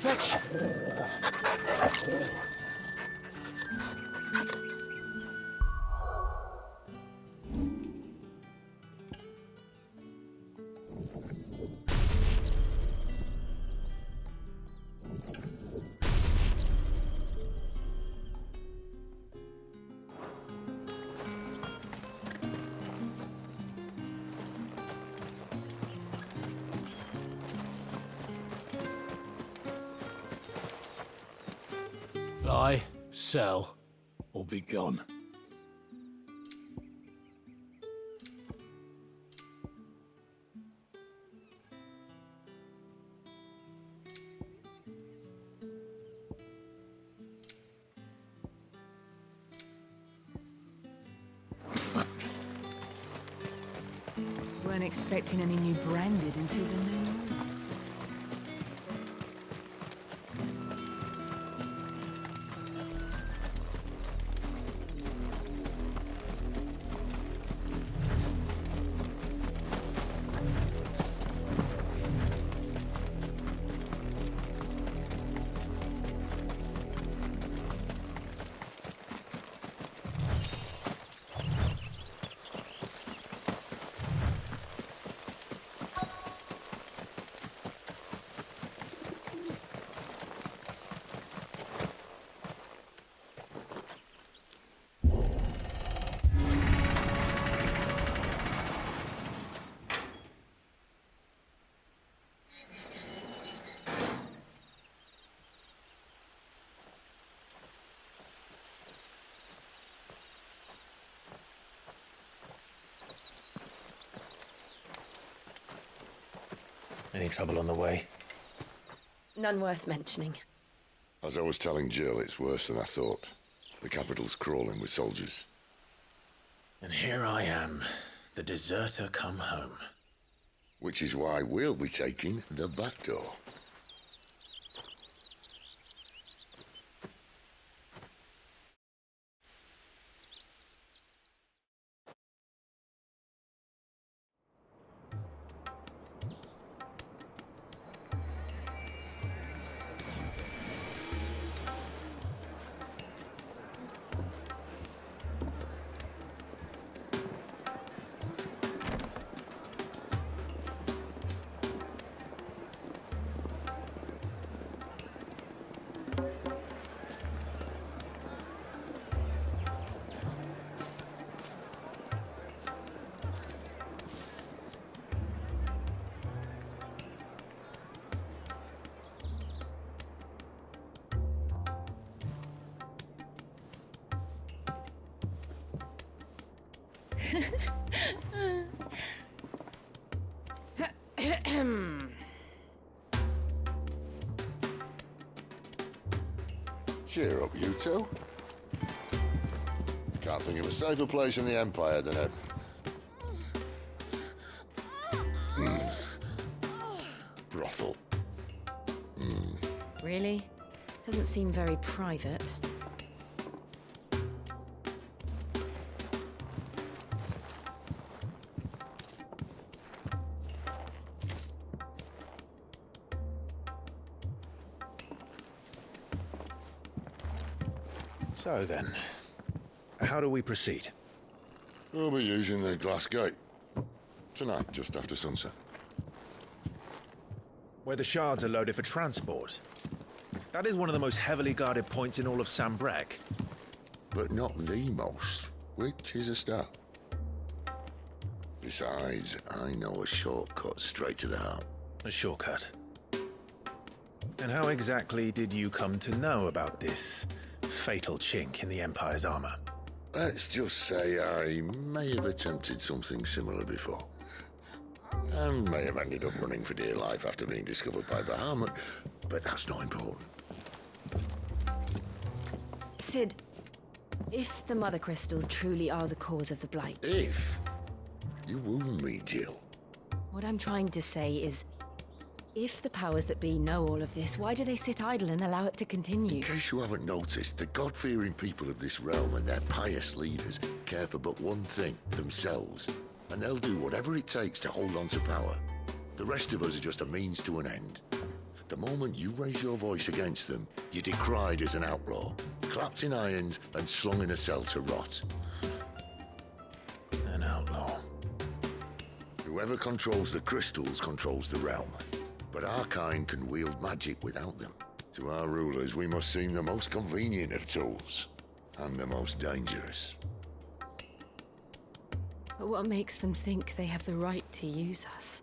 Fetch! Buy, sell, or be gone. Weren't expecting any new branded until the new moon. Any trouble on the way? None worth mentioning. As I was telling Jill, it's worse than I thought. The capital's crawling with soldiers. And here I am, the deserter come home. Which is why we'll be taking the back door. Cheer up, you two. Can't think of a safer place in the Empire than a... brothel. Really? Doesn't seem very private. So then, how do we proceed? We'll be using the glass gate. Tonight, just after sunset. Where the shards are loaded for transport. That is one of the most heavily guarded points in all of Sambrec. But not the most, which is a start. Besides, I know a shortcut straight to the heart. A shortcut. And how exactly did you come to know about this fatal chink in the Empire's armor? Let's just say I may have attempted something similar before. And may have ended up running for dear life after being discovered by Bahamut, but that's not important. Sid, if the Mother Crystals truly are the cause of the Blight... If? You wound me, Jill. What I'm trying to say is, if the powers that be know all of this, why do they sit idle and allow it to continue? In case you haven't noticed, the God-fearing people of this realm and their pious leaders care for but one thing, themselves. And they'll do whatever it takes to hold on to power. The rest of us are just a means to an end. The moment you raise your voice against them, you're decried as an outlaw, clapped in irons and slung in a cell to rot. An outlaw. Whoever controls the crystals controls the realm, but our kind can wield magic without them. To our rulers, we must seem the most convenient of tools, and the most dangerous. But what makes them think they have the right to use us?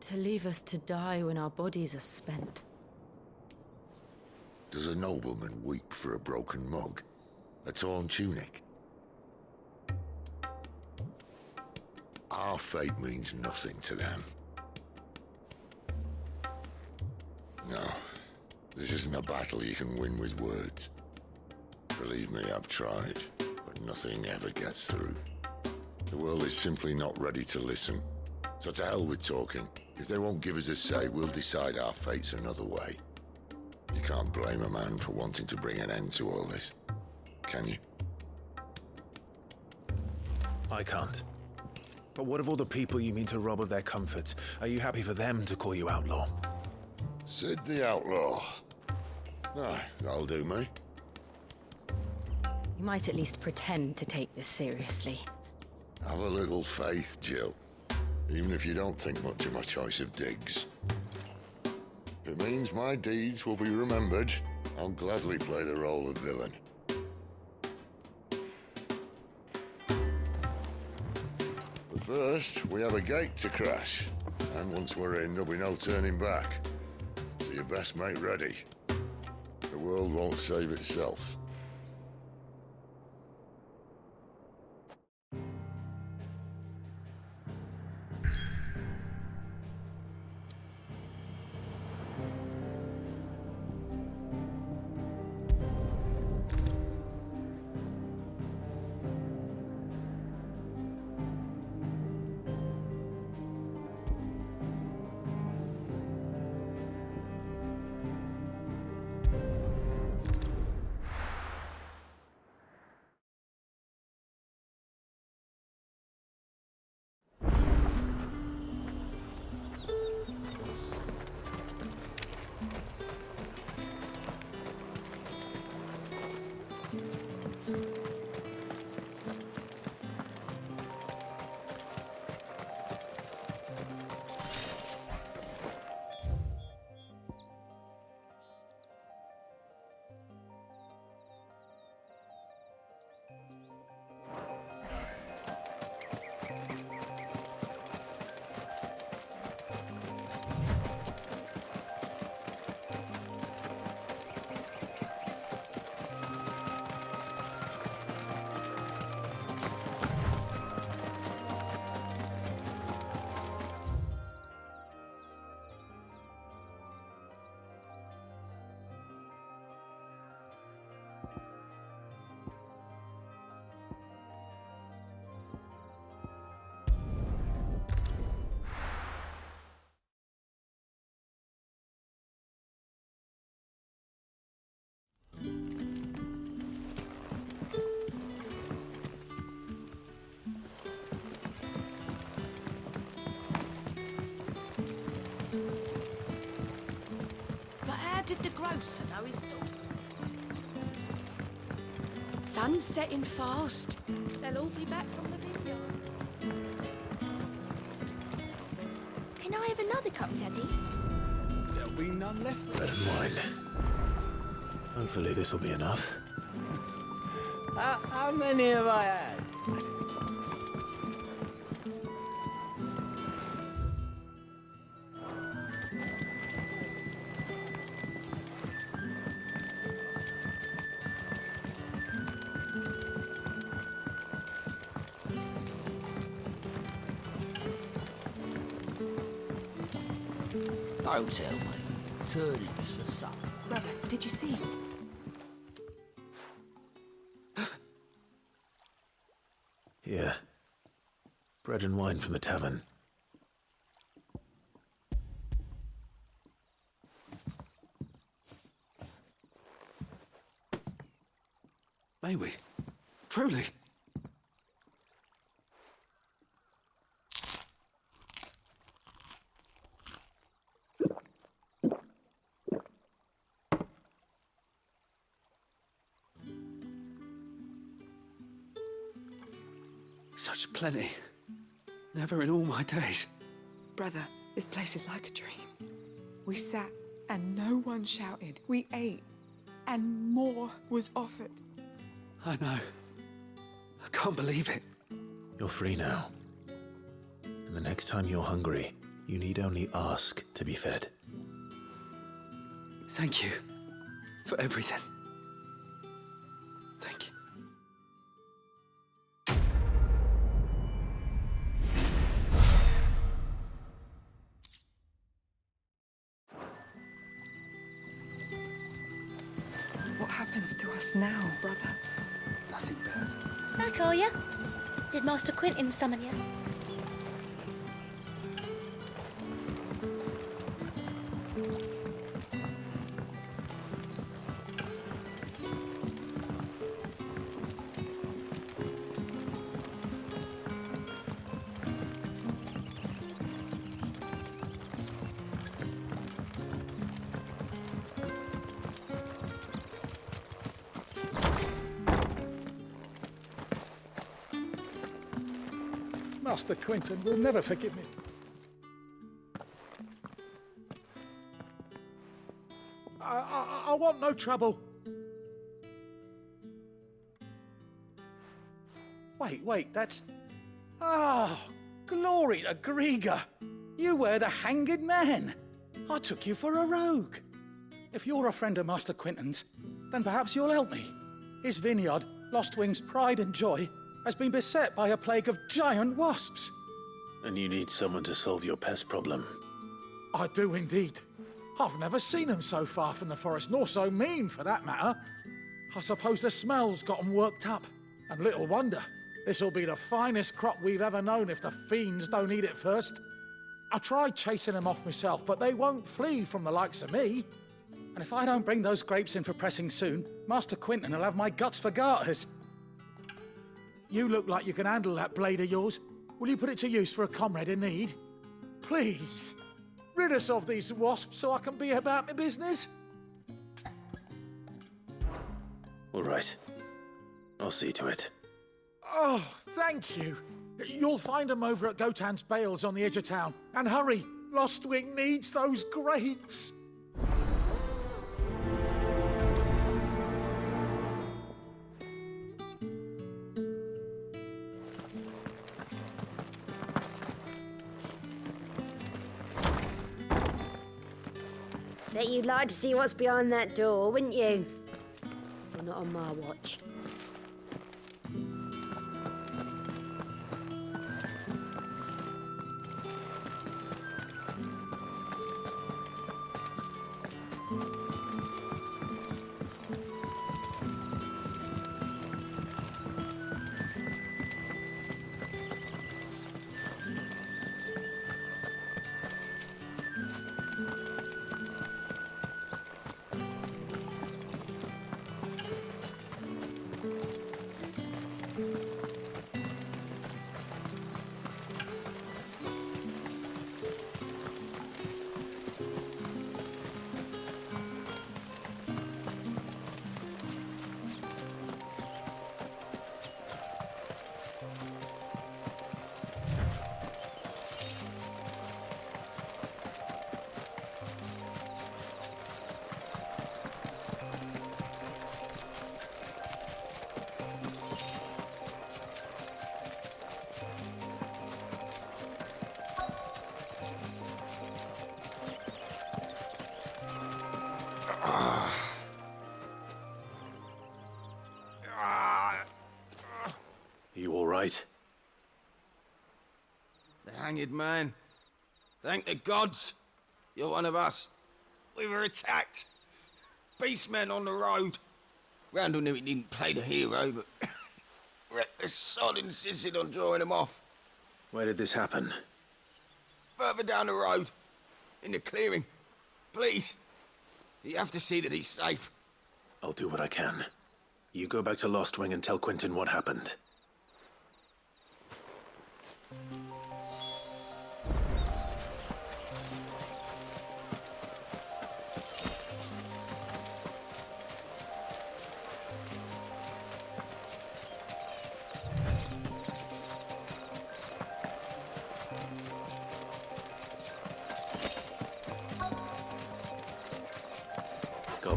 To leave us to die when our bodies are spent? Does a nobleman weep for a broken mug? A torn tunic? Our fate means nothing to them. No, this isn't a battle you can win with words. Believe me, I've tried, but nothing ever gets through. The world is simply not ready to listen. So to hell with talking. If they won't give us a say, we'll decide our fates another way. You can't blame a man for wanting to bring an end to all this, can you? I can't. But what of all the people you mean to rob of their comforts? Are you happy for them to call you outlaw? Sid the Outlaw. Aye, that'll do me. You might at least pretend to take this seriously. Have a little faith, Jill. Even if you don't think much of my choice of digs. If it means my deeds will be remembered, I'll gladly play the role of villain. But first, we have a gate to crash. And once we're in, there'll be no turning back. So you best make ready. The world won't save itself. Did the grocer know his dog? Sun's setting fast. They'll all be back from the vineyards. Can I have another cup, Daddy? There'll be none left. Bread and wine. Hopefully this will be enough. How many have I had? Don't tell me. Turnips for supper. Brother, did you see? Yeah. Bread and wine from the tavern. May we? Truly? Such plenty. Never in all my days. Brother, this place is like a dream. We sat and no one shouted. We ate and more was offered. I know. I can't believe it. You're free now. And the next time you're hungry, you need only ask to be fed. Thank you for everything. Thank you. What happens to us now, brother? Nothing bad. Back, are ya? Did Master Quentin summon you? Master Quentin will never forgive me. I want no trouble. Wait, that's... Ah, glory to Grieger. You were the hanged man. I took you for a rogue. If you're a friend of Master Quentin's, then perhaps you'll help me. His vineyard, Lostwing's pride and joy, has been beset by a plague of giant wasps. And you need someone to solve your pest problem. I do indeed. I've never seen them so far from the forest, nor so mean for that matter. I suppose the smell's got 'em worked up. And little wonder. This'll be the finest crop we've ever known if the fiends don't eat it first. I tried chasing them off myself, but they won't flee from the likes of me. And if I don't bring those grapes in for pressing soon, Master Quentin will have my guts for garters. You look like you can handle that blade of yours. Will you put it to use for a comrade in need? Please, rid us of these wasps so I can be about my business. All right. I'll see to it. Oh, thank you. You'll find them over at Gotan's Bales on the edge of town. And hurry, Lostwing needs those grapes. Bet you'd like to see what's behind that door, wouldn't you? Well, not on my watch. You all right? The hanged man. Thank the gods. You're one of us. We were attacked. Beastmen on the road. Randall knew he didn't play the hero, but reckless sod insisted on drawing him off. Where did this happen? Further down the road. In the clearing. Please. You have to see that he's safe. I'll do what I can. You go back to Lostwing and tell Quentin what happened.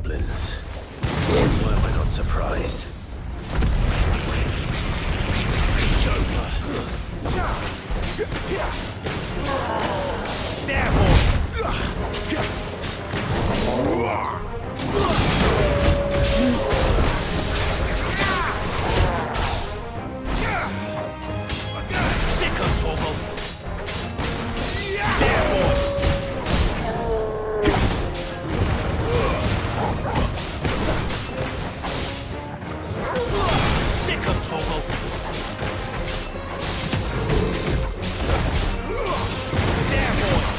goblins. Why am I not surprised? It's over. There, boy! Sick of Torval! There, boy! Sick of Torval! There, boy!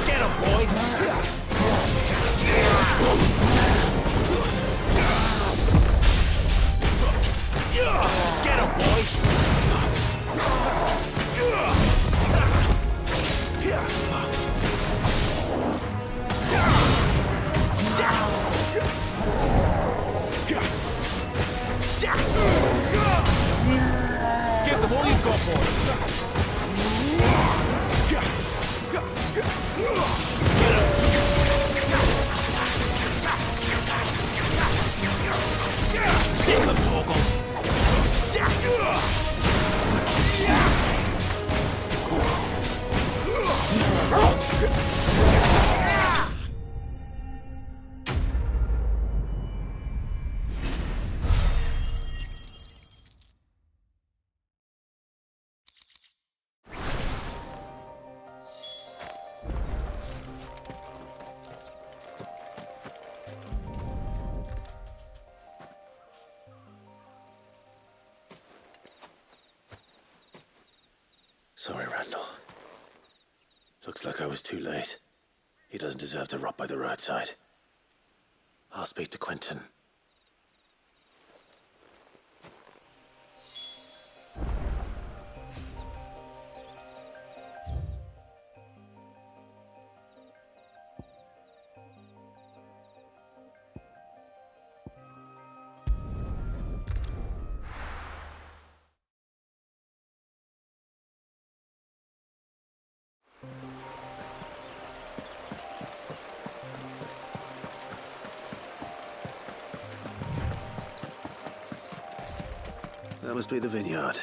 Get him, boy! Get him, boy! Give them all you've got, boy! Sick of Torgal! Sorry, Randall. Looks like I was too late. He doesn't deserve to rot by the roadside. I'll speak to Quentin. That must be the vineyard.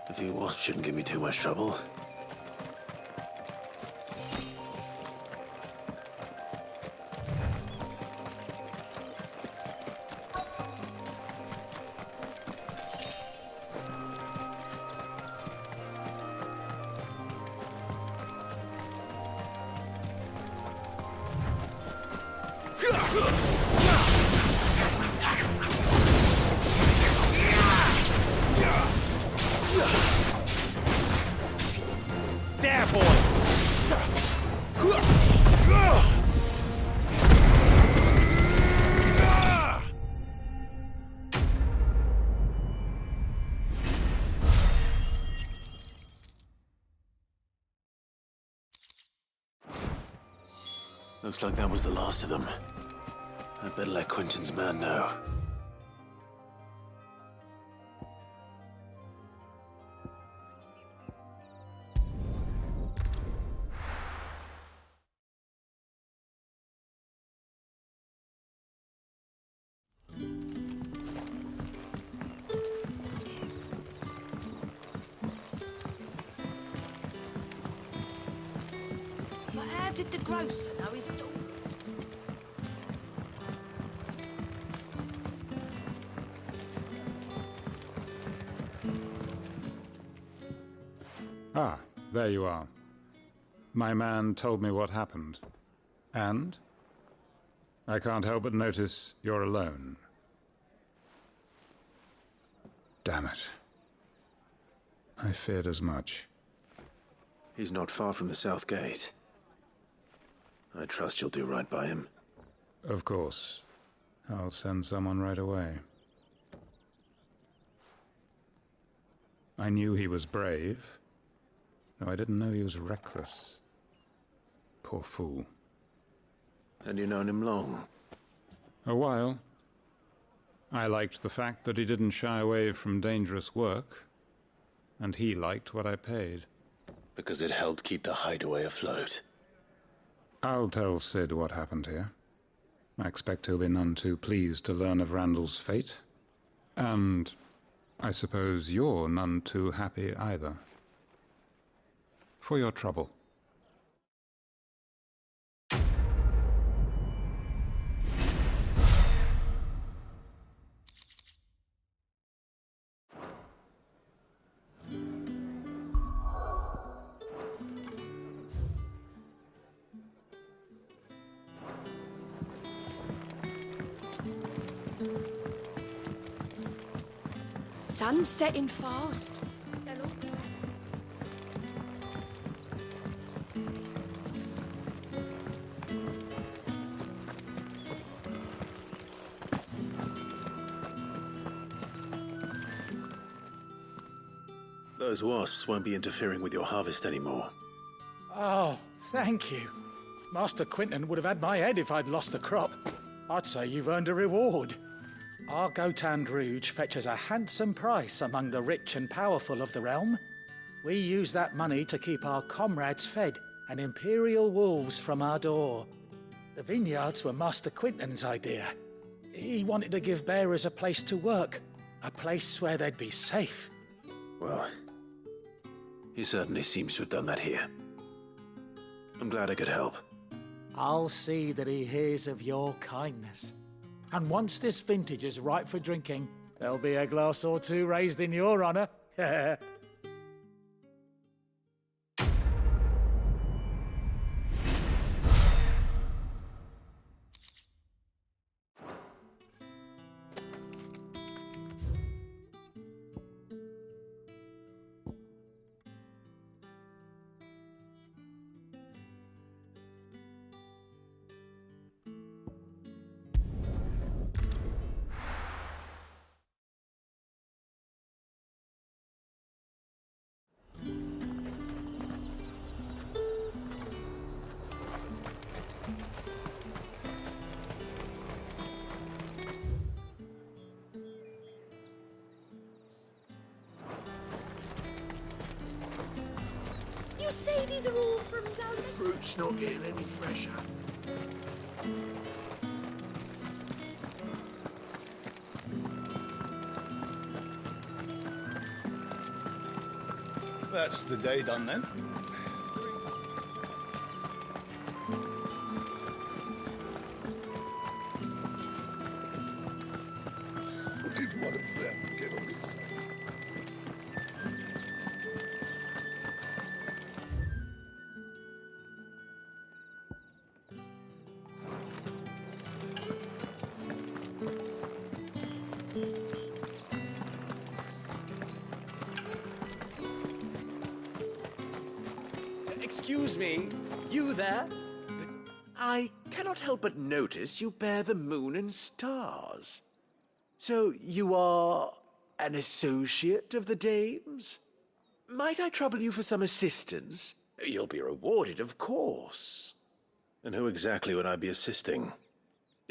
A few wasps shouldn't give me too much trouble. There, boy! Looks like that was the last of them. I'd better let Quentin's man know. But how did the grocer know his door? Ah, there you are. My man told me what happened. And? I can't help but notice you're alone. Damn it. I feared as much. He's not far from the south gate. I trust you'll do right by him. Of course. I'll send someone right away. I knew he was brave, though I didn't know he was reckless. Poor fool. And you known him long? A while. I liked the fact that he didn't shy away from dangerous work, and he liked what I paid. Because it helped keep the hideaway afloat. I'll tell Sid what happened here. I expect he'll be none too pleased to learn of Randall's fate. And I suppose you're none too happy either. For your trouble. Sun's setting fast. Those wasps won't be interfering with your harvest anymore. Oh, thank you. Master Quinton would have had my head if I'd lost the crop. I'd say you've earned a reward. Our Gotand Rouge fetches a handsome price among the rich and powerful of the realm. We use that money to keep our comrades fed and imperial wolves from our door. The vineyards were Master Quinton's idea. He wanted to give bearers a place to work, a place where they'd be safe. Well, he certainly seems to have done that here. I'm glad I could help. I'll see that he hears of your kindness. And once this vintage is ripe for drinking, there'll be a glass or two raised in your honour. You say these are all from down there? Fruit's not getting any fresher. That's the day done then. How did one of them get on this side? Excuse me, you there? I cannot help but notice you bear the moon and stars. So you are an associate of the dames? Might I trouble you for some assistance? You'll be rewarded, of course. And who exactly would I be assisting?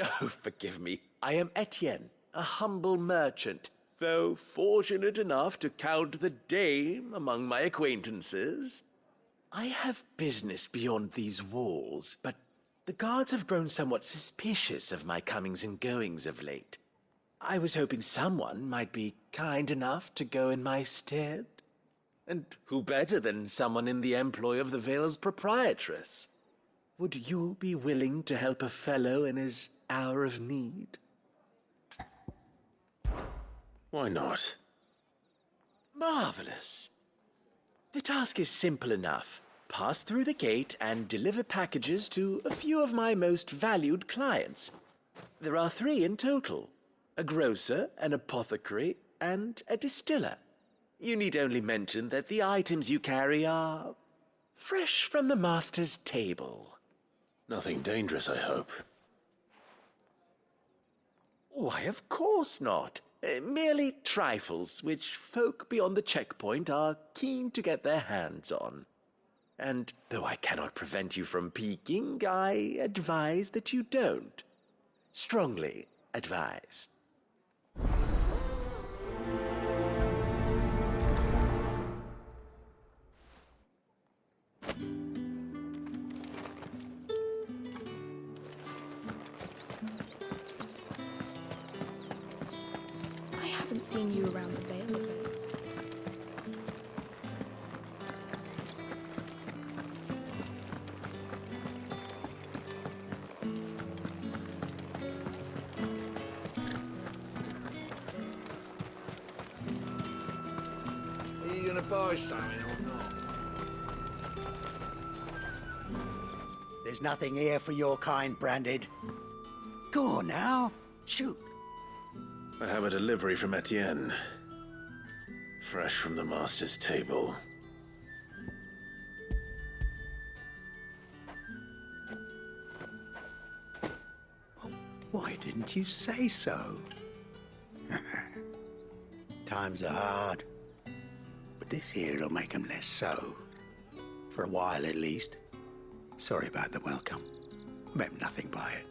Oh, forgive me. I am Etienne, a humble merchant, though fortunate enough to count the dame among my acquaintances. I have business beyond these walls, but the guards have grown somewhat suspicious of my comings and goings of late. I was hoping someone might be kind enough to go in my stead. And who better than someone in the employ of the Vale's proprietress? Would you be willing to help a fellow in his hour of need? Why not? Marvelous. The task is simple enough. Pass through the gate and deliver packages to a few of my most valued clients. There are 3 in total: a grocer, an apothecary, and a distiller. You need only mention that the items you carry are fresh from the master's table. Nothing dangerous, I hope. Why, of course not. Merely trifles which folk beyond the checkpoint are keen to get their hands on. And though I cannot prevent you from peeking, I advise that you don't. Strongly advise. Haven't seen you around the Vale of late. Are you gonna buy something or not? There's nothing here for your kind, Branded. Go on now. Shoot. I have a delivery from Etienne. Fresh from the master's table. Why didn't you say so? Times are hard. But this here'll make 'em less so. For a while, at least. Sorry about the welcome. Meant nothing by it.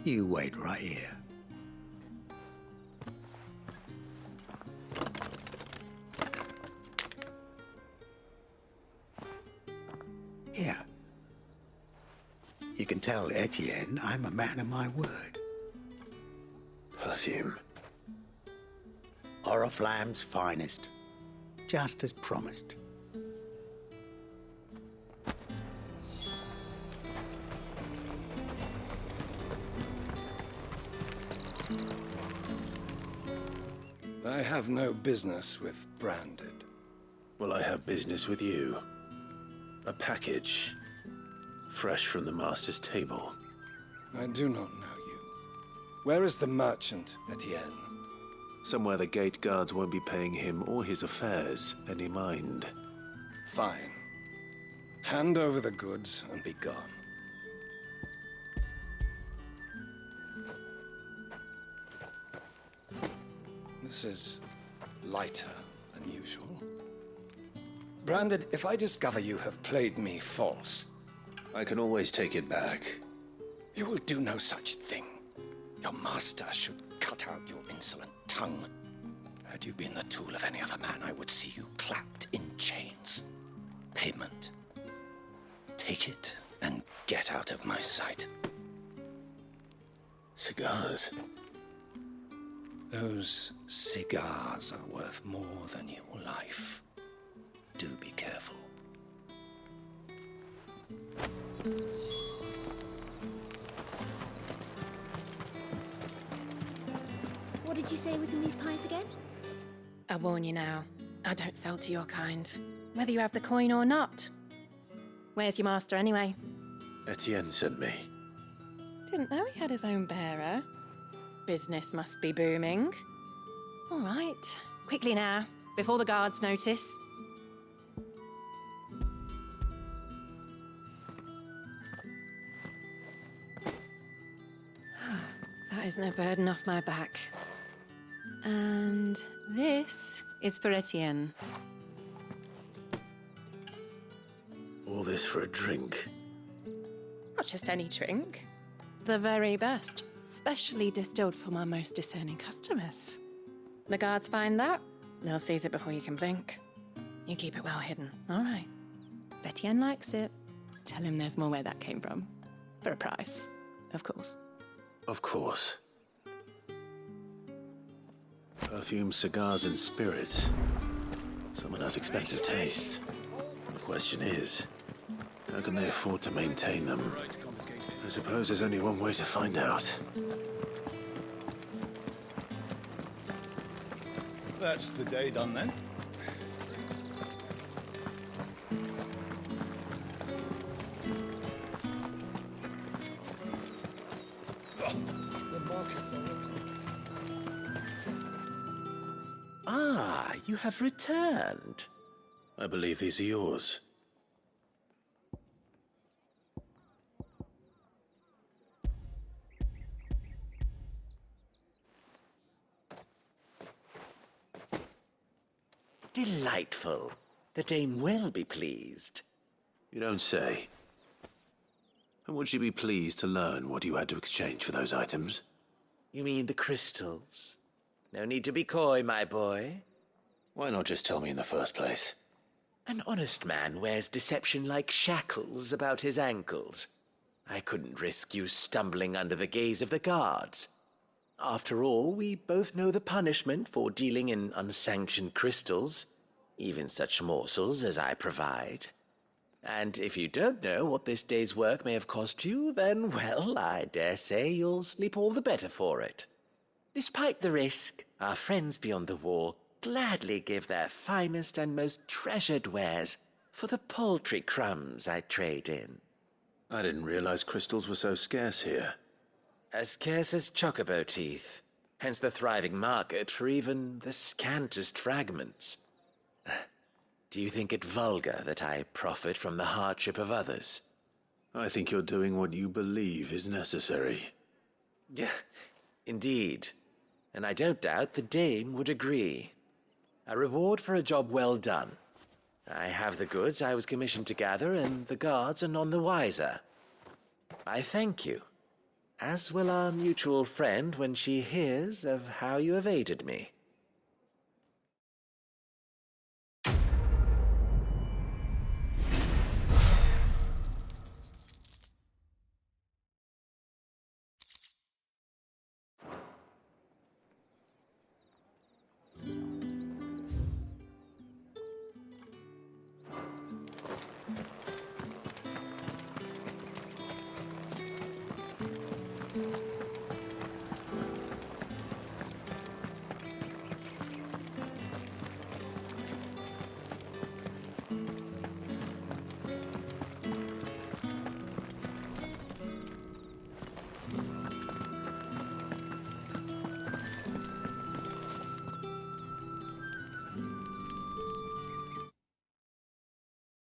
You wait right here. Here. You can tell Etienne I'm a man of my word. Perfume. Oriflamme's finest. Just as promised. I have no business with Branded. Well, I have business with you. A package. Fresh from the master's table. I do not know you. Where is the merchant, Etienne? Somewhere the gate guards won't be paying him or his affairs any mind. Fine. Hand over the goods and be gone. This is lighter than usual. Branded, if I discover you have played me false... I can always take it back. You will do no such thing. Your master should cut out your insolent tongue. Had you been the tool of any other man, I would see you clapped in chains. Payment. Take it and get out of my sight. Cigars? Those cigars are worth more than your life. Do be careful. What did you say was in these pies again? I warn you now, I don't sell to your kind, whether you have the coin or not. Where's your master anyway? Etienne sent me. Didn't know he had his own bearer. Business must be booming. All right, quickly now, before the guards notice. That is no burden off my back. And this is for Etienne. All this for a drink? Not just any drink. The very best. Specially distilled for my most discerning customers. The guards find that, they'll seize it before you can blink. You keep it well hidden, all right? If Etienne likes it, tell him there's more where that came from. For a price, of course. Of course. Perfume, cigars, and spirits. Someone has expensive tastes. The question is, how can they afford to maintain them? I suppose there's only one way to find out. That's the day done then. Ah, you have returned. I believe these are yours. Delightful. The dame will be pleased. You don't say. And would she be pleased to learn what you had to exchange for those items? You mean the crystals? No need to be coy, my boy. Why not just tell me in the first place? An honest man wears deception like shackles about his ankles. I couldn't risk you stumbling under the gaze of the guards. After all, we both know the punishment for dealing in unsanctioned crystals, even such morsels as I provide. And if you don't know what this day's work may have cost you, then, well, I dare say you'll sleep all the better for it. Despite the risk, our friends beyond the wall gladly give their finest and most treasured wares for the paltry crumbs I trade in. I didn't realize crystals were so scarce here. As scarce as chocobo teeth, hence the thriving market for even the scantest fragments. Do you think it vulgar that I profit from the hardship of others? I think you're doing what you believe is necessary. Yeah, indeed. And I don't doubt the dame would agree. A reward for a job well done. I have the goods I was commissioned to gather, and the guards are none the wiser. I thank you, as will our mutual friend when she hears of how you have aided me.